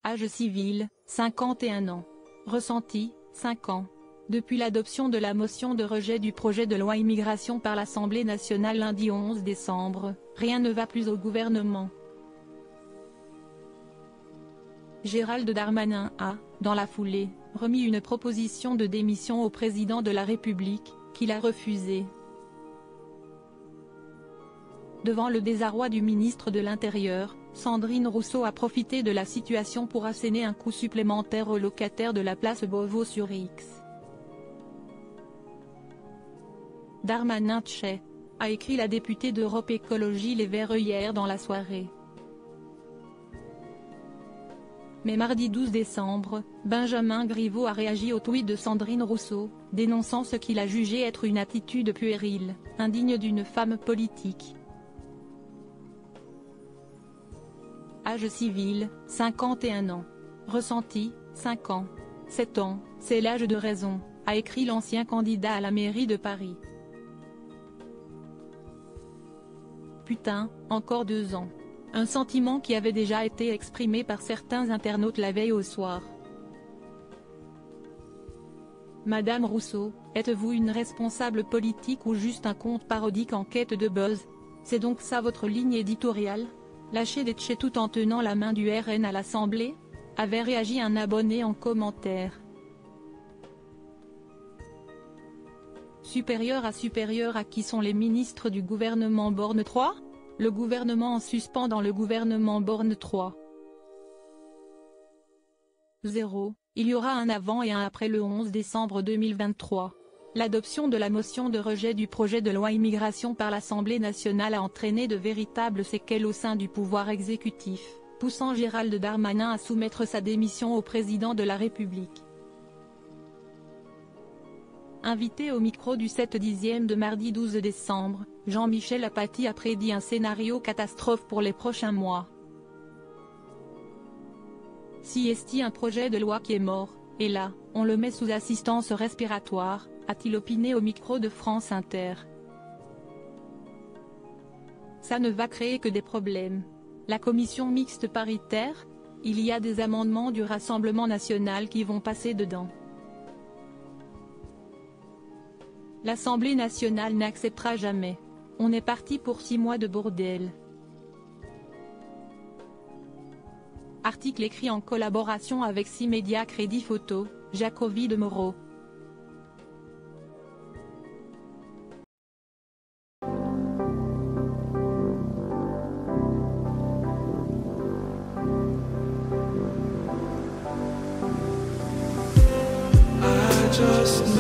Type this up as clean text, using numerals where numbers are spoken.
Âge civil, 51 ans. Ressenti, 5 ans. Depuis l'adoption de la motion de rejet du projet de loi immigration par l'Assemblée nationale lundi 11 décembre, rien ne va plus au gouvernement. Gérald Darmanin a, dans la foulée, remis une proposition de démission au président de la République, qu'il a refusée. Devant le désarroi du ministre de l'Intérieur, Sandrine Rousseau a profité de la situation pour asséner un coup supplémentaire aux locataires de la place Beauvau-sur-Aix. Darmanin Tchè, a écrit la députée d'Europe Écologie Les Verts hier dans la soirée. Mais mardi 12 décembre, Benjamin Griveaux a réagi au tweet de Sandrine Rousseau, dénonçant ce qu'il a jugé être une attitude puérile, indigne d'une femme politique. Âge civil, 51 ans. Ressenti, 5 ans. 7 ans, c'est l'âge de raison, a écrit l'ancien candidat à la mairie de Paris. Putain, encore 2 ans. Un sentiment qui avait déjà été exprimé par certains internautes la veille au soir. Madame Rousseau, êtes-vous une responsable politique ou juste un compte parodique en quête de buzz? C'est donc ça votre ligne éditoriale? Lâcher des tchés tout en tenant la main du RN à l'Assemblée? Avait réagi un abonné en commentaire. Supérieur à qui sont les ministres du gouvernement Borne 3? Le gouvernement en suspens dans le gouvernement Borne 3. 0. Il y aura un avant et un après le 11 décembre 2023. L'adoption de la motion de rejet du projet de loi immigration par l'Assemblée nationale a entraîné de véritables séquelles au sein du pouvoir exécutif, poussant Gérald Darmanin à soumettre sa démission au président de la République. Invité au micro du 7/10 de mardi 12 décembre, Jean-Michel Apathy a prédit un scénario catastrophe pour les prochains mois. Si est-il un projet de loi qui est mort, et là, on le met sous assistance respiratoire, a-t-il opiné au micro de France Inter. Ça ne va créer que des problèmes. La commission mixte paritaire? Il y a des amendements du Rassemblement national qui vont passer dedans. L'Assemblée nationale n'acceptera jamais. On est parti pour 6 mois de bordel. Article écrit en collaboration avec 6 médias Crédit Photo, Jacobi de Moreau. Just